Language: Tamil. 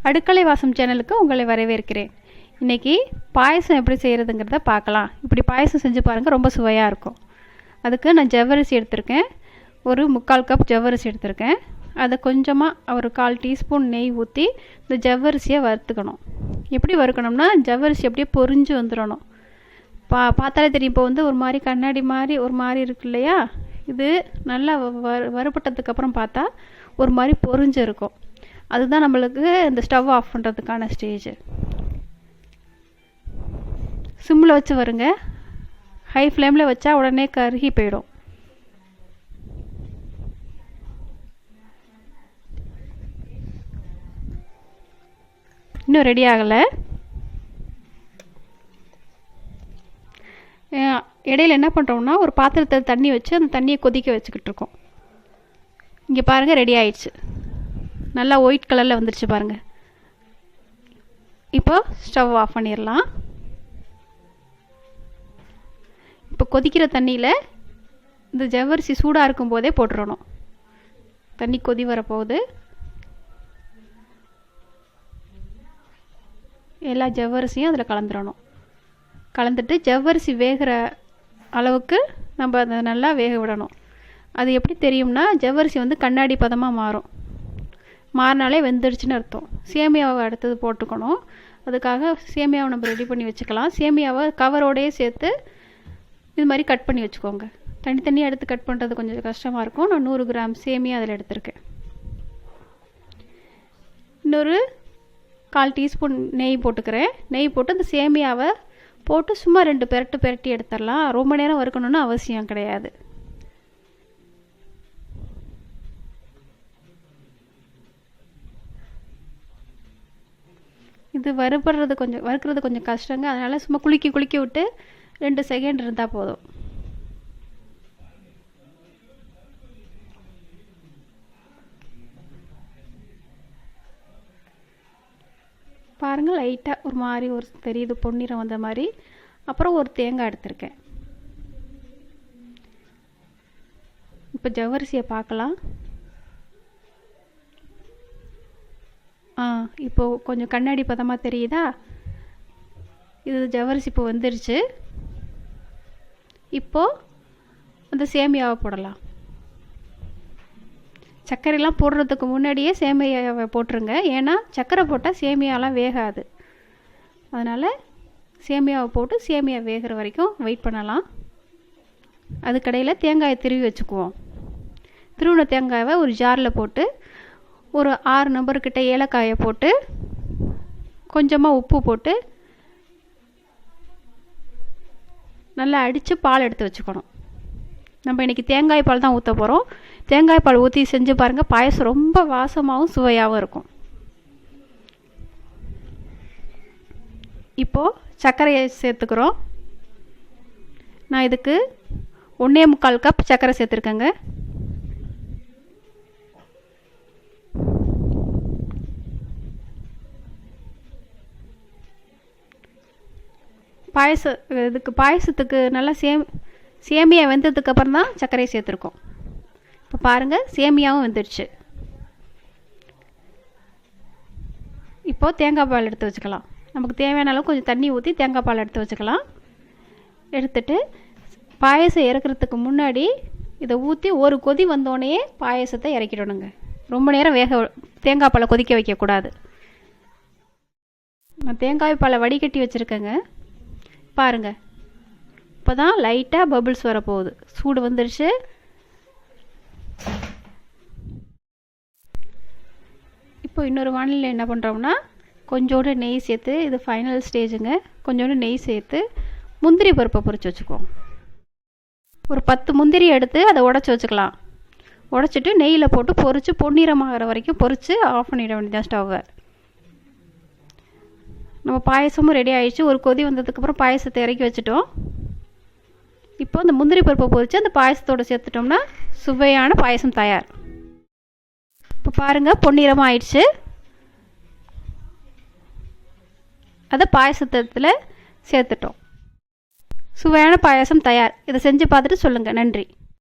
அடுக்களை வாசம் சேனலுக்கு உங்களை வரவேற்கிறேன். இன்றைக்கி பாயசம் எப்படி செய்கிறதுங்கிறத பார்க்கலாம். இப்படி பாயசம் செஞ்சு பாருங்கள், ரொம்ப சுவையாக இருக்கும். அதுக்கு நான் ஜவ்வரிசி எடுத்திருக்கேன். ஒரு 3/4 கப் ஜவ்வரிசி எடுத்திருக்கேன். அதை கொஞ்சமாக ஒரு 1/4 டீஸ்பூன் நெய் ஊற்றி இந்த ஜவ்வரிசியை வறுத்துக்கணும். எப்படி வறுக்கணும்னா, ஜவ்வரிசி அப்படியே பொரிஞ்சு வந்துடணும். பார்த்தாலே தெரியும். இப்போ ஒரு மாதிரி கண்ணாடி மாதிரி ஒரு மாதிரி இருக்கு இல்லையா, இது நல்லா வறுபட்டதுக்கப்புறம் பார்த்தா ஒரு மாதிரி பொரிஞ்சு இருக்கும். அதுதான் நம்மளுக்கு இந்த ஸ்டவ் ஆஃப் பண்ணுறதுக்கான ஸ்டேஜ். சிம்மில் வச்சு வருங்க. ஹை ஃப்ளேமில் வச்சா உடனே கருகி போயிடும். இன்னும் ரெடி ஆகலை. இடையில என்ன பண்ணுறோம்னா, ஒரு பாத்திரத்தில் தண்ணி வச்சு அந்த தண்ணியை கொதிக்க வச்சுக்கிட்டு இருக்கோம். இங்கே பாருங்கள், ரெடி ஆயிடுச்சு. நல்லா ஒயிட் கலரில் வந்துருச்சு பாருங்கள். இப்போ ஸ்டவ் ஆஃப் பண்ணிடலாம். இப்போ கொதிக்கிற தண்ணியில் இந்த ஜவ்வரிசி சூடாக இருக்கும் போதே போட்டுடணும். தண்ணி கொதி வரப்போகுது. எல்லா ஜவ்வரிசியும் அதில் கலந்துடணும். கலந்துட்டு ஜவ்வரிசி வேகிற அளவுக்கு நம்ம அதை நல்லா வேக விடணும். அது எப்படி தெரியும்னா, ஜவ்வரிசி கண்ணாடி பதமாக மாறும். மாறினாலே வெந்துடுச்சுன்னு அர்த்தம். சேமியாவை அடுத்தது போட்டுக்கணும். அதுக்காக சேமியாவை நம்ம ரெடி பண்ணி வச்சுக்கலாம். சேமியாவை கவரோடையே சேர்த்து இது மாதிரி கட் பண்ணி வச்சுக்கோங்க. தனித்தனியாக எடுத்து கட் பண்ணுறது கொஞ்சம் கஷ்டமாக இருக்கும். நான் 100 கிராம் சேமியா அதில் எடுத்திருக்கேன். இன்னொரு 1/4 டீஸ்பூன் நெய் போட்டுக்கிறேன். நெய் போட்டு அந்த சேமியாவை போட்டு சும்மா 2 பெரட்டி எடுத்துடலாம். ரொம்ப நேரம் வறுக்கணுன்னு அவசியம் கிடையாது. இது வறுக்கிறது கொஞ்சம் கஷ்டங்க. அதனால் சும்மா குலுக்கி விட்டு 2 செகண்ட் இருந்தால் போதும். பாருங்கள், லைட்டாக ஒரு மாதிரி தெரியுது, பொன்னிறம் வந்த மாதிரி. அப்புறம் ஒரு தேங்காய் எடுத்திருக்கேன். இப்போ ஜவ்வரிசியை பார்க்கலாம். இப்போது கொஞ்சம் கண்ணாடி பதமாக தெரியுதா? இது ஜவ்வரிசி இப்போ வந்துருச்சு. இப்போது அந்த சேமியாவை போடலாம். சர்க்கரைலாம் போடுறதுக்கு முன்னாடியே சேமியாவை போட்டுருங்க. ஏன்னா சர்க்கரை போட்டால் சேமியாலாம் வேகாது. அதனால் சேமியாவை போட்டு சேமியா வேகிற வரைக்கும் வெயிட் பண்ணலாம். அதுக்கடையில் தேங்காயை திருவி வச்சுக்குவோம். திருவின தேங்காயை ஒரு ஜாரில் போட்டு ஒரு 6 நம்பர்கிட்ட ஏலக்காயை போட்டு கொஞ்சமாக உப்பு போட்டு நல்லா அடித்து பால் எடுத்து வச்சுக்கணும். நம்ம இன்றைக்கி தேங்காய் பால் தான் ஊற்ற போகிறோம். தேங்காய் பால் ஊற்றி செஞ்சு பாருங்கள். பாயசம் ரொம்ப வாசமாகவும் சுவையாகவும் இருக்கும். இப்போது சர்க்கரையை சேர்த்துக்கிறோம். நான் இதுக்கு 1.25 கப் சர்க்கரை சேர்த்துருக்கேங்க. பாயசத்துக்கு நல்லா சேமியா வெந்ததுக்கப்புறம் தான் சர்க்கரையை சேர்த்துருக்கோம். இப்போ பாருங்கள், சேமியாவும் வெந்துடுச்சு. இப்போது தேங்காய் பால் எடுத்து வச்சுக்கலாம். நமக்கு தேவையான அளவு கொஞ்சம் தண்ணி ஊற்றி தேங்காய் பால் எடுத்து வச்சுக்கலாம். எடுத்துட்டு பாயசம் இறக்குறதுக்கு முன்னாடி இதை ஊற்றி ஒரு கொதி வந்தோடனே பாயசத்தை இறக்கிடணுங்க. ரொம்ப நேரம் தேங்காய் பாலை கொதிக்க வைக்கக்கூடாது. நான் தேங்காய் பாலை வடிகட்டி வச்சுருக்கேங்க. பாருங்கள், இப்போ தான் லைட்டாக பபிள்ஸ் வரப்போகுது. சூடு வந்துடுச்சு. இப்போ இன்னொரு வானிலையில் என்ன பண்ணுறோம்னா, கொஞ்சோண்டு நெய் சேர்த்து, இது ஃபைனல் ஸ்டேஜுங்க, கொஞ்சோண்டு நெய் சேர்த்து முந்திரி பருப்பை பொரிச்சு வச்சுக்குவோம். ஒரு 10 முந்திரி எடுத்து அதை உடச்சி வச்சுக்கலாம். உடச்சிட்டு நெய்யில் போட்டு பொரித்து பொன்னிறமாகிற வரைக்கும் பொரித்து ஆஃப் பண்ணிட வேண்டியதான் ஸ்டவ்வை. நம்ம பாயசமும் ரெடி ஆகிடுச்சு. ஒரு கொதி வந்ததுக்கப்புறம் பாயசத்தை இறக்கி வச்சுட்டோம். இப்போ இந்த முந்திரி பருப்பை பொரித்து அந்த பாயசத்தோடு சேர்த்துட்டோம்னா சுவையான பாயசம் தயார். இப்போ பாருங்கள், பொன்னிறமாக ஆயிடுச்சு. அதை பாயசத்தில் சேர்த்துட்டோம். சுவையான பாயசம் தயார். இதை செஞ்சு பார்த்துட்டு சொல்லுங்கள். நன்றி.